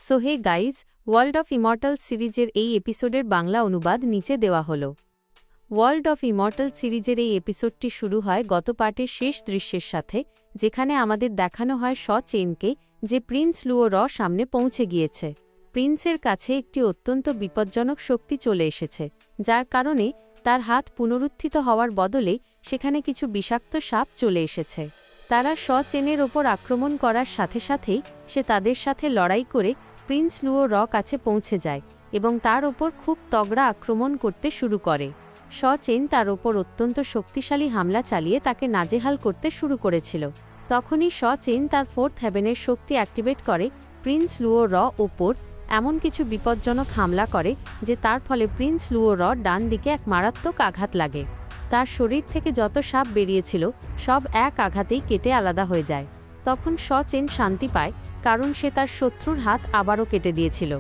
So hey guys, world of immortal সিরিজের এই এপিসোডের বাংলা অনুবাদ নিচে দেওয়া হল। ওয়ার্ল্ড অফ ইমর্টাল সিরিজের এই এপিসোডটি শুরু হয় গত পার্টের শেষ দৃশ্যের সাথে, যেখানে আমাদের দেখানো হয় চেনকে, যে প্রিন্স লুও সামনে পৌঁছে গিয়েছে। প্রিন্সের কাছে একটি অত্যন্ত বিপজ্জনক শক্তি চলে এসেছে, যার কারণে তার হাত পুনরুত্থিত হওয়ার বদলে সেখানে কিছু বিষাক্ত সাপ চলে এসেছে। তারা চেনের ওপর আক্রমণ করার সাথে সাথেই সে তাদের সাথে লড়াই করে প্রিন্স লুও কাছে পৌঁছে যায় এবং তার ওপর খুব তগড়া আক্রমণ করতে শুরু করে। চেন তার ওপর অত্যন্ত শক্তিশালী হামলা চালিয়ে তাকে নাজেহাল করতে শুরু করেছিল। তখনই চেন তার ফোর্থ হেভেনের শক্তি অ্যাক্টিভেট করে প্রিন্স লুও ওপর এমন কিছু বিপজ্জনক হামলা করে যে তার ফলে প্রিন্স লুও ডান দিকে এক মারাত্মক আঘাত লাগে। তার শরীর থেকে যত সাপ বেরিয়েছিল সব এক আঘাতেই কেটে আলাদা হয়ে যায়। তখন চেন শান্তি পায়, কারণ সে তার শত্রুর হাত আবারও কেটে দিয়েছিল।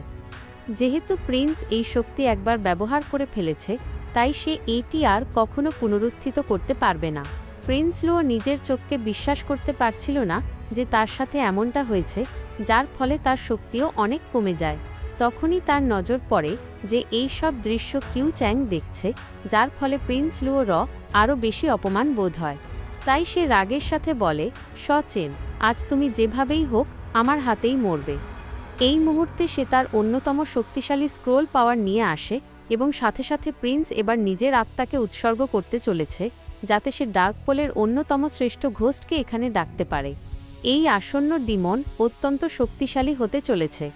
যেহেতু প্রিন্স এই শক্তি একবার ব্যবহার করে ফেলেছে, তাই সে এটি আর কখনো পুনরুত্থিত করতে পারবে না। প্রিন্স লুও নিজের চোখকে বিশ্বাস করতে পারছিল না যে তার সাথে এমনটা হয়েছে, যার ফলে তার শক্তিও অনেক কমে যায়। তখনই তার নজর পড়ে যে এই সব দৃশ্য কিউ চ্যাং দেখছে, যার ফলে প্রিন্স লুও আরও বেশি অপমান বোধ হয়। তাই সে রাগের সাথে বলে, চেন, আজ তুমি যেভাবেই হোক আমার হাতেই মরবে। এই মুহূর্তে সে তার অন্যতম শক্তিশালী স্ক্রোল পাওয়ার নিয়ে আসে এবং সাথে সাথে প্রিন্স এবার নিজের আত্মাকে উৎসর্গ করতে চলেছে, যাতে সে ডার্ক পোলের অন্যতম শ্রেষ্ঠ ঘোস্টকে এখানে ডাকতে পারে। এই আসন্ন ডিমন অত্যন্ত শক্তিশালী হতে চলেছে।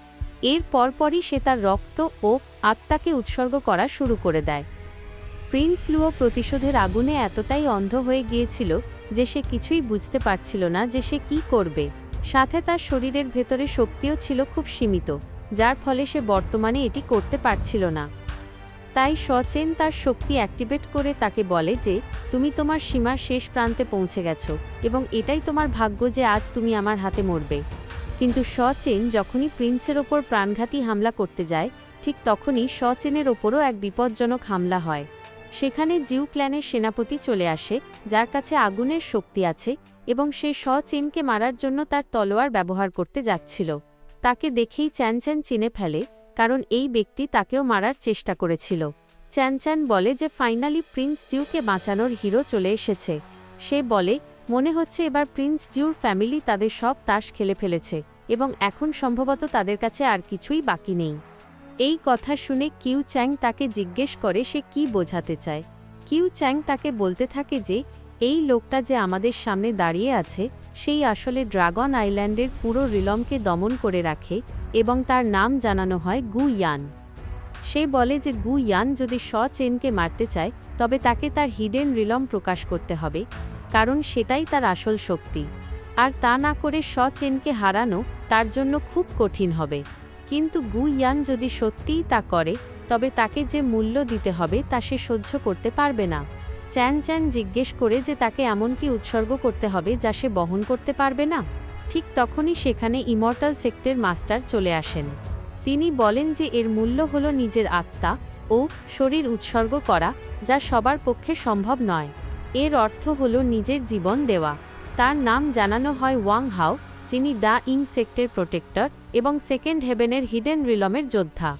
এর পরপরই সে তার রক্ত ও আত্মাকে উৎসর্গ করা শুরু করে দেয়। প্রিন্স লুও প্রতিশোধের আগুনে এতটাই অন্ধ হয়ে গিয়েছিল যে সে কিছুই বুঝতে পারছিল না যে সে কি করবে। সাথে তার শরীরের ভেতরে শক্তিও ছিল খুব সীমিত, যার ফলে সে বর্তমানে এটি করতে পারছিল না। তাই চেন তার শক্তি অ্যাক্টিভেট করে তাকে বলে যে তুমি তোমার সীমার শেষ প্রান্তে পৌঁছে গেছো এবং এটাই তোমার ভাগ্য যে আজ তুমি আমার হাতে মরবে। কিন্তু চেন যখনই প্রিন্সের ওপর প্রাণঘাতী হামলা করতে যায়, ঠিক তখনই চেনের ওপরও এক বিপজ্জনক হামলা হয়। সেখানে জিউ ক্ল্যানের সেনাপতি চলে আসে, যার কাছে আগুনের শক্তি আছে এবং সে চেনকে মারার জন্য তার তলোয়ার ব্যবহার করতে যাচ্ছিল। তাকে দেখেই চ্যান চিনে ফেলে, কারণ এই ব্যক্তি তাকেও মারার চেষ্টা করেছিল। চ্যান বলে যে ফাইনালি প্রিন্স জিউকে বাঁচানোর হিরো চলে এসেছে। সে বলে, মনে হচ্ছে এবার প্রিন্স জিউর ফ্যামিলি তাদের সব তাস খেলে ফেলেছে এবং এখন সম্ভবত তাদের কাছে আর কিছুই বাকি নেই। এই কথা শুনে কিউ চ্যাং তাকে জিজ্ঞেস করে সে কি বোঝাতে চায়। কিউ চ্যাং তাকে বলতে থাকে যে এই লোকটা যে আমাদের সামনে দাঁড়িয়ে আছে সেই আসলে ড্রাগন আইল্যান্ডের পুরো রিলমকে দমন করে রাখে এবং তার নাম জানানো হয় গু ইয়ান। সে বলে যে গু ইয়ান যদি চেনকে মারতে চায় তবে তাকে তার হিডেন রিলম প্রকাশ করতে হবে, কারণ সেটাই তার আসল শক্তি। আর তা না করে চেনকে হারানো তার জন্য খুব কঠিন হবে। কিন্তু গু ইয়ান যদি সত্যিই তা করে তবে তাকে যে মূল্য দিতে হবে তা সে সহ্য করতে পারবে না। চ্যান জিজ্ঞেস করে যে তাকে এমন কি উৎসর্গ করতে হবে যা সে বহন করতে পারবে না। ঠিক তখনই সেখানে ইমর্টাল সেক্টের মাস্টার চলে আসেন। তিনি বলেন যে এর মূল্য হল নিজের আত্মা ও শরীর উৎসর্গ করা, যা সবার পক্ষে সম্ভব নয়। এর অর্থ হল নিজের জীবন দেওয়া। তার নাম জানানো হয় ওয়াং হাও, যিনি ডা ইং সেক্টের প্রোটেক্টর এবং সেকেন্ড হেভেনের হিডেন রিলমের যোদ্ধা।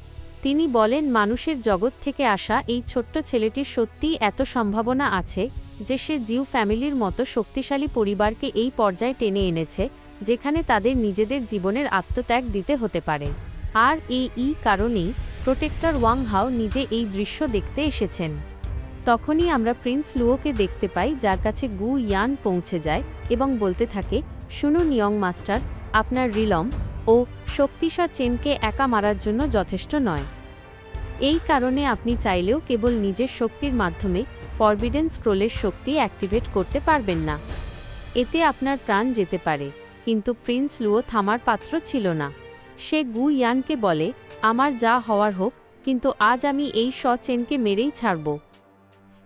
তিনি বলেন মানুষের জগৎ থেকে আসা এই ছোট্ট ছেলেটির সত্যিই এত সম্ভাবনা আছে যে সে জিউ ফ্যামিলির মতো শক্তিশালী পরিবারকে এই পর্যায়ে টেনে এনেছে, যেখানে তাদের নিজেদের জীবনের আত্মত্যাগ দিতে হতে পারে। আর এই কারণেই প্রোটেক্টর ওয়াং হাও নিজে এই দৃশ্য দেখতে এসেছেন। তখনই আমরা প্রিন্স লুওকে দেখতে পাই, যার কাছে গু ইয়ান পৌঁছে যায় এবং বলতে থাকে, শুনুন ইয়ং মাস্টার, আপনার রিলম ও শক্তিশা চেনকে একা মারার জন্য যথেষ্ট নয়। এই কারণে আপনি চাইলেও কেবল নিজের শক্তির মাধ্যমে ফরবিডেন স্ক্রোলের শক্তি অ্যাক্টিভেট করতে পারবেন না। এতে আপনার প্রাণ যেতে পারে। কিন্তু প্রিন্স লুও থামার পাত্র ছিল না। সে গু ইয়ানকে বলে, আমার যা হওয়ার হোক, কিন্তু আজ আমি এই চেনকে মেরেই ছাড়ব।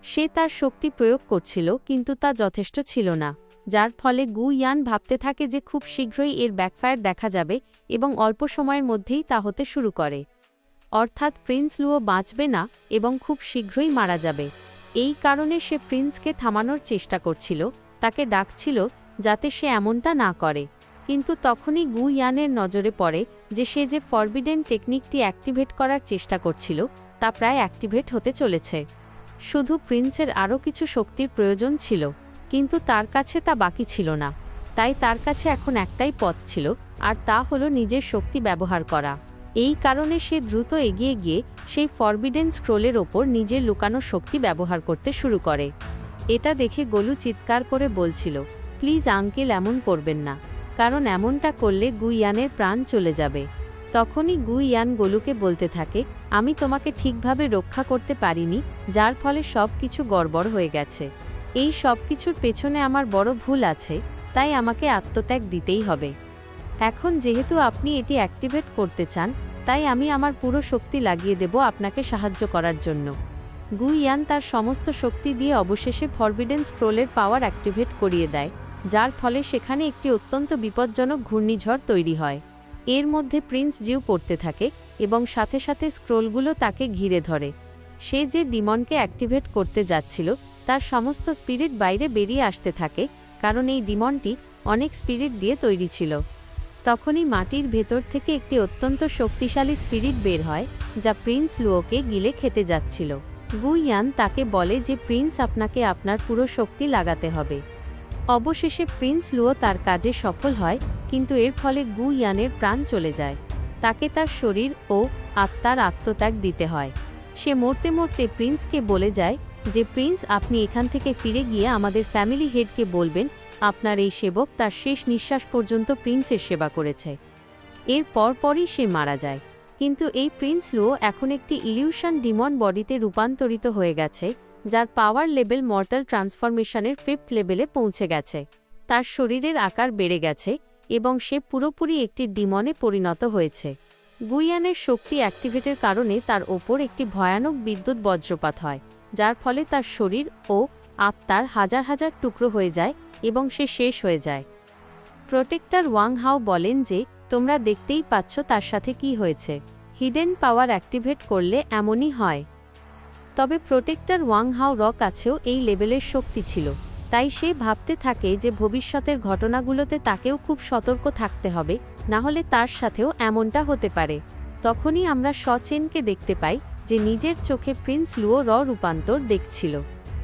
সে তার শক্তি প্রয়োগ করছিল, কিন্তু তা যথেষ্ট ছিল না, যার ফলে গু ইয়ান ভাবতে থাকে যে খুব শীঘ্রই এর ব্যাকফায়ার দেখা যাবে এবং অল্প সময়ের মধ্যেই তা হতে শুরু করে। অর্থাৎ প্রিন্স লুও বাঁচবে না এবং খুব শীঘ্রই মারা যাবে। এই কারণে সে প্রিন্সকে থামানোর চেষ্টা করছিল, তাকে ডাকছিল যাতে সে এমনটা না করে। কিন্তু তখনই গু ইয়ানের নজরে পড়ে যে সে যে ফরবিডেন টেকনিকটি অ্যাক্টিভেট করার চেষ্টা করছিল তা প্রায় অ্যাক্টিভেট হতে চলেছে। শুধু প্রিন্সের আরও কিছু শক্তির প্রয়োজন ছিল, কিন্তু তার কাছে তা বাকি ছিল না। তাই তার কাছে এখন একটাই পথ ছিল, আর তা হলো নিজের শক্তি ব্যবহার করা। এই কারণে সে দ্রুত এগিয়ে গিয়ে সেই ফরবিডেন স্ক্রোলের ওপর নিজের লুকানো শক্তি ব্যবহার করতে শুরু করে। এটা দেখে গোলু চিৎকার করে বলছিল, প্লিজ আঙ্কেল, এমন করবেন না, কারণ এমনটা করলে গু ইয়ানের প্রাণ চলে যাবে। তখনই গু ইয়ান গোলুকে বলতে থাকে, আমি তোমাকে ঠিকভাবে রক্ষা করতে পারিনি, যার ফলে সব কিছু গড়বড় হয়ে গেছে। এই সব কিছুর পেছনে আমার বড় ভুল আছে, তাই আমাকে আত্মত্যাগ দিতেই হবে। এখন যেহেতু আপনি এটি অ্যাক্টিভেট করতে চান, তাই আমি আমার পুরো শক্তি লাগিয়ে দেব আপনাকে সাহায্য করার জন্য। গু ইয়ান তার সমস্ত শক্তি দিয়ে অবশেষে ফরবিডেন স্ক্রোলের পাওয়ার অ্যাক্টিভেট করিয়ে দেয়, যার ফলে সেখানে একটি অত্যন্ত বিপজ্জনক ঘূর্ণিঝড় তৈরি হয়। এর মধ্যে প্রিন্স জিউ পড়তে থাকে এবং সাথে সাথে স্ক্রোলগুলো তাকে ঘিরে ধরে। সে যে ডিমনকে অ্যাক্টিভেট করতে যাচ্ছিল তার সমস্ত স্পিরিট বাইরে বেরিয়ে আসতে থাকে, কারণ এই ডিমনটি অনেক স্পিরিট দিয়ে তৈরি ছিল। তখনই মাটির ভেতর থেকে একটি অত্যন্ত শক্তিশালী স্পিরিট বের হয়, যা প্রিন্স লুওকে গিলে খেতে যাচ্ছিল। গু ইয়ান তাকে বলে যে প্রিন্স, আপনাকে আপনার পুরো শক্তি লাগাতে হবে। অবশেষে প্রিন্স লুও তার কাজে সফল হয়, কিন্তু এর ফলে গু ইয়ানের প্রাণ চলে যায়। তাকে তার শরীর ও আত্মার আত্মত্যাগ দিতে হয়। সে মরতে মরতে প্রিন্সকে বলে যায় যে প্রিন্স, আপনি এখান থেকে ফিরে গিয়ে আমাদের ফ্যামিলি হেডকে বলবেন আপনার এই সেবক তার শেষ নিঃশ্বাস পর্যন্ত প্রিন্সের সেবা করেছে। এর পরপরই সে মারা যায়। কিন্তু এই প্রিন্স লুও এখন একটি ইলিউশন ডিমন বডিতে রূপান্তরিত হয়ে গেছে, যার পাওয়ার লেভেল মর্টাল ট্রান্সফরমেশনের 5th লেভেলে পৌঁছে গেছে। তার শরীরের আকার বেড়ে গেছে এবং সে পুরোপুরি একটি ডিমনে পরিণত হয়েছে। গু ইয়ানের শক্তি অ্যাক্টিভেটের কারণে তার ওপর একটি ভয়ানক বিদ্যুৎ বজ্রপাত হয়, যার ফলে তার শরীর ও আত্মার হাজার হাজার টুকরো হয়ে যায় এবং সে শেষ হয়ে যায়। প্রোটেক্টর ওয়াং হাও বলেন যে তোমরা দেখতেই পাচ্ছ তার সাথে কি হয়েছে। হিডেন পাওয়ার অ্যাক্টিভেট করলে এমনই হয়। তবে প্রোটেক্টর ওয়াং হাও র কাছেও এই লেভেলের শক্তি ছিল, তাই সে ভাবতে থাকে যে ভবিষ্যতের ঘটনাগুলোতে তাকেও খুব সতর্ক থাকতে হবে, না হলে তার সাথেও এমনটা হতে পারে। তখনই আমরা শ চেনকে দেখতে পাই যে নিজের চোখে প্রিন্স লুও র রূপান্তর দেখছিল।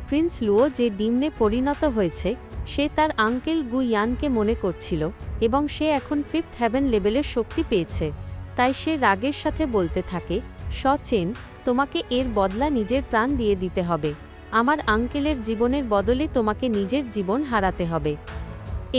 প্রিন্স লুও যে ডিমনে পরিণত হয়েছে সে তার আঙ্কেল গু ইয়ানকে মনে করছিল এবং সে এখন 5th হেভেন লেভেলের শক্তি পেয়েছে। তাই সে রাগের সাথে বলতে থাকে, শ চেন, তোমাকে এর বদলা নিজের প্রাণ দিয়ে দিতে হবে। আমার আঙ্কেলের জীবনের বদলে তোমাকে নিজের জীবন হারাতে হবে।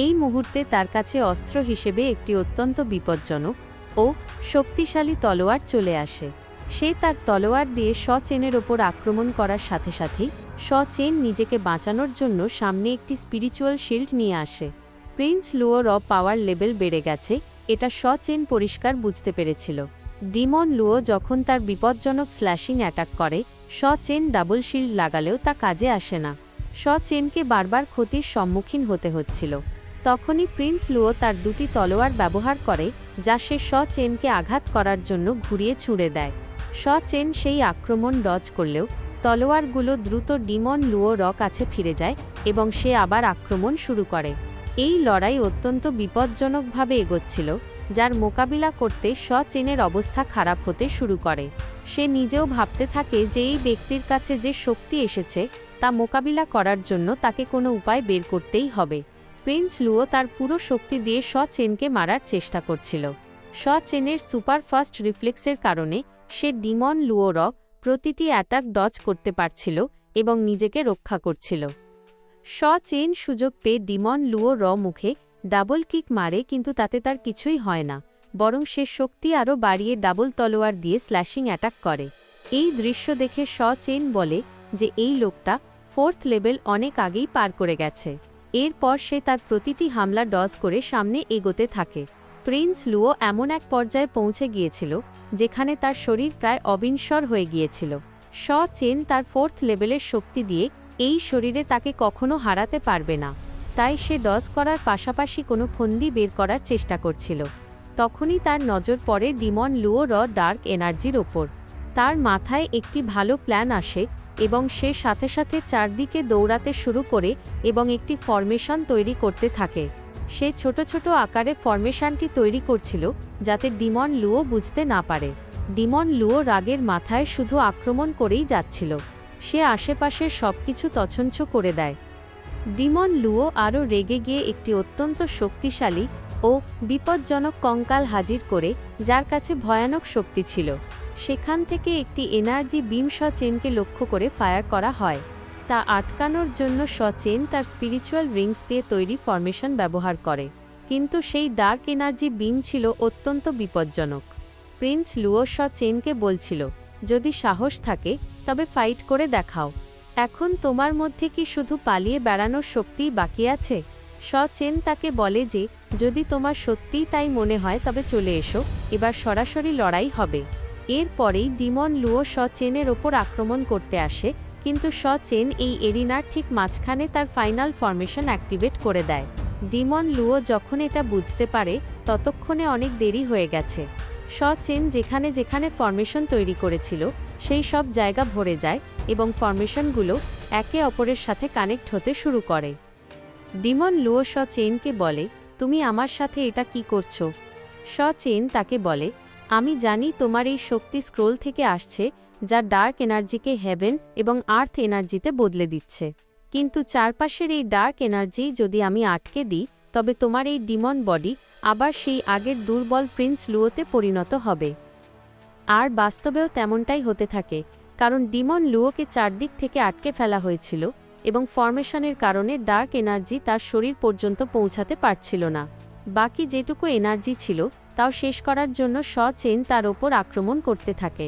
এই মুহূর্তে তার কাছে অস্ত্র হিসেবে একটি অত্যন্ত বিপজ্জনক ও শক্তিশালী তলোয়ার চলে আসে। সে তার তলোয়ার দিয়ে শ চেনের ওপর আক্রমণ করার সাথে সাথেই শ চেন নিজেকে বাঁচানোর জন্য সামনে একটি স্পিরিচুয়াল শিল্ড নিয়ে আসে। প্রিন্স লুওর পাওয়ার লেভেল বেড়ে গেছে, এটা শ চেন পরিষ্কার বুঝতে পেরেছিল। ডিমন লুও যখন তার বিপজ্জনক স্ল্যাশিং অ্যাটাক করে, শ চেন ডাবল শিল্ড লাগালেও তা কাজে আসে না। শ চেনকে বারবার ক্ষতির সম্মুখীন হতে হচ্ছিল। তখনই প্রিন্স লুও তার দুটি তলোয়ার ব্যবহার করে, যা সে শ চেনকে আঘাত করার জন্য ঘুরিয়ে ছুঁড়ে দেয়। শ চেন সেই আক্রমণ ডজ করলেও তলোয়ারগুলো দ্রুত ডিমন লুও র কাছে ফিরে যায় এবং সে আবার আক্রমণ শুরু করে। এই লড়াই অত্যন্ত বিপজ্জনকভাবে এগোচ্ছিল, যার মোকাবিলা করতে শ চেনের অবস্থা খারাপ হতে শুরু করে। সে নিজেও ভাবতে থাকে যে এই ব্যক্তির কাছে যে শক্তি এসেছে তা মোকাবিলা করার জন্য তাকে কোনো উপায় বের করতেই হবে। প্রিন্স লুও তার পুরো শক্তি দিয়ে শ চেনকে মারার চেষ্টা করছিল। শ চেনের সুপারফাস্ট রিফ্লেক্সের কারণে সে ডিমন লুও র প্রতিটি অ্যাটাক ডজ করতে পারছিল এবং নিজেকে রক্ষা করছিল। শ চেন সুযোগ পেয়ে ডিমন লুও র মুখে ডাবল কিক মারে, কিন্তু তাতে তার কিছুই হয় না, বরং সে শক্তি আরও বাড়িয়ে ডাবল তলোয়ার দিয়ে স্ল্যাশিং অ্যাটাক করে। এই দৃশ্য দেখে শ চেন বলে যে এই লোকটা 4th লেভেল অনেক আগেই পার করে গেছে। এরপর সে তার প্রতিটি হামলা ডজ করে সামনে এগোতে থাকে। প্রিন্স লুও এমন এক পর্যায়ে পৌঁছে গিয়েছিল যেখানে তার শরীর প্রায় অবিনশ্বর হয়ে গিয়েছিল। শ চেন তার 4th লেভেলের শক্তি দিয়ে এই শরীরে তাকে কখনো হারাতে পারবে না, তাই সে ডজ করার পাশাপাশি কোনো ফন্দি বের করার চেষ্টা করছিল। তখনই তার নজর পড়ে ডিমন লুও র ডার্ক এনার্জির ওপর। তার মাথায় একটি ভালো প্ল্যান আসে এবং সে সাথে সাথে চারদিকে দৌড়াতে শুরু করে এবং একটি ফরমেশন তৈরি করতে থাকে। সে ছোট ছোট আকারে ফরমেশনটি তৈরি করছিল যাতে ডিমন লুও বুঝতে না পারে। ডিমন লুও রাগের মাথায় শুধু আক্রমণ করেই যাচ্ছিল। সে আশেপাশের সবকিছু তছনছ করে দেয়। ডিমন লুও আরও রেগে গিয়ে একটি অত্যন্ত শক্তিশালী ও বিপজ্জনক কঙ্কাল হাজির করে, যার কাছে ভয়ানক শক্তি ছিল। সেখান থেকে একটি এনার্জি বিম শ চেনকে লক্ষ্য করে ফায়ার করা হয়। তা আটকানোর জন্য শ চেন তার স্পিরিচুয়াল রিংস দিয়ে তৈরি ফরমেশন ব্যবহার করে, কিন্তু সেই ডার্ক এনার্জি বিম ছিল অত্যন্ত বিপজ্জনক। প্রিন্স লুও শ চেনকে বলছিল, যদি সাহস থাকে তবে ফাইট করে দেখাও। এখন তোমার মধ্যে কি শুধু পালিয়ে বেড়ানোর শক্তিই বাকি আছে? শ চেন তাকে বলে যে, যদি তোমার সত্যিই তাই মনে হয় তবে চলে এসো, এবার সরাসরি লড়াই হবে। এরপরেই ডিমন লুও শ চেনের ওপর আক্রমণ করতে আসে, কিন্তু শ চেন এই এরিনার ঠিক মাঝখানে তার ফাইনাল ফরমেশন অ্যাক্টিভেট করে দেয়। ডিমন লুও যখন এটা বুঝতে পারে ততক্ষণে অনেক দেরি হয়ে গেছে। শ চেন যেখানে যেখানে ফরমেশন তৈরি করেছিল সেই সব জায়গা ভরে যায় এবং ফরমেশনগুলো একে অপরের সাথে কানেক্ট হতে শুরু করে। ডিমন লুও শ চেনকে বলে, তুমি আমার সাথে এটা কি করছো? শ চেন তাকে বলে, আমি জানি তোমার এই শক্তি স্ক্রোল থেকে আসছে, যা ডার্ক এনার্জিকে হেভেন এবং আর্থ এনার্জিতে বদলে দিচ্ছে। কিন্তু চারপাশের এই ডার্ক এনার্জি যদি আমি আটকে দিই, তবে তোমার এই ডিমন বডি আবার সেই আগের দুর্বল প্রিন্স লুওতে পরিণত হবে। আর বাস্তবেও তেমনটাই হতে থাকে, কারণ ডিমন লুওকে চারদিক থেকে আটকে ফেলা হয়েছিল এবং ফরমেশনের কারণে ডার্ক এনার্জি তার শরীর পর্যন্ত পৌঁছাতে পারছিল না। বাকি যেটুকু এনার্জি ছিল তাও শেষ করার জন্য শ চেন তার ওপর আক্রমণ করতে থাকে।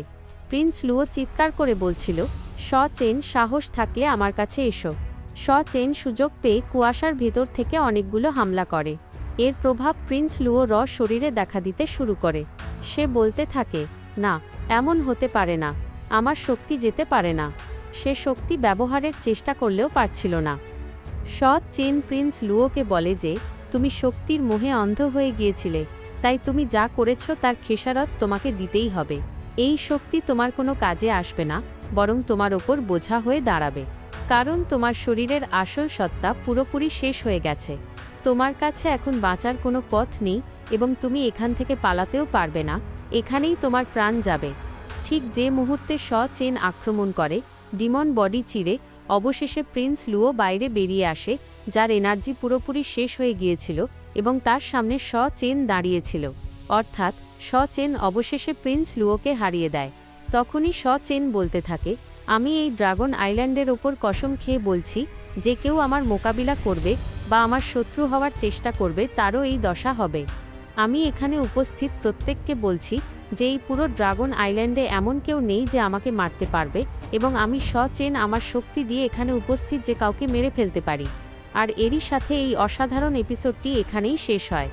প্রিন্স লুও চিৎকার করে বলছিল, শ চেন, সাহস থাকলে আমার কাছে এসো। শ চেন সুযোগ পেয়ে কুয়াশার ভেতর থেকে অনেকগুলো হামলা করে। এর প্রভাব প্রিন্স লুও র শরীরে দেখা দিতে শুরু করে। সে বলতে থাকে, না, এমন হতে পারে না, আমার শক্তি যেতে পারে না। সে শক্তি ব্যবহারের চেষ্টা করলেও পারছিল না। শ চেন প্রিন্স লুওকে বলে যে, তুমি শক্তির মোহে অন্ধ হয়ে গিয়েছিলে, তাই তুমি যা করেছ তার খেসারত তোমাকে দিতেই হবে। এই শক্তি তোমার কোনো কাজে আসবে না, বরং তোমার ওপর বোঝা হয়ে দাঁড়াবে, কারণ তোমার শরীরের আসল সত্তা পুরোপুরি শেষ হয়ে গেছে। তোমার কাছে এখন বাঁচার কোনো পথ নেই এবং তুমি এখান থেকে পালাতেও পারবে না, এখানেই তোমার প্রাণ যাবে। ঠিক যে মুহূর্তে শ চেন আক্রমণ করে, ডিমন বডি চিরে অবশেষে প্রিন্স লুও বাইরে বেরিয়ে আসে, যার এনার্জি পুরোপুরি শেষ হয়ে গিয়েছিল এবং তার সামনে শ চেন দাঁড়িয়েছিল। অর্থাৎ শ চেন অবশেষে প্রিন্স লুওকে হারিয়ে দেয়। তখনই শ চেন বলতে থাকে, আমি এই ড্রাগন আইল্যান্ডের ওপর কসম খেয়ে বলছি, যে কেউ আমার মোকাবিলা করবে বা আমার শত্রু হওয়ার চেষ্টা করবে তারও এই দশা হবে। আমি এখানে উপস্থিত প্রত্যেককে বলছি যে এই পুরো ড্রাগন আইল্যান্ডে এমন কেউ নেই যে আমাকে মারতে পারবে, এবং আমি শ চেন আমার শক্তি দিয়ে এখানে উপস্থিত যে কাউকে মেরে ফেলতে পারি। আর এরই সাথে এই অসাধারণ এপিসোডটি এখানেই শেষ হয়।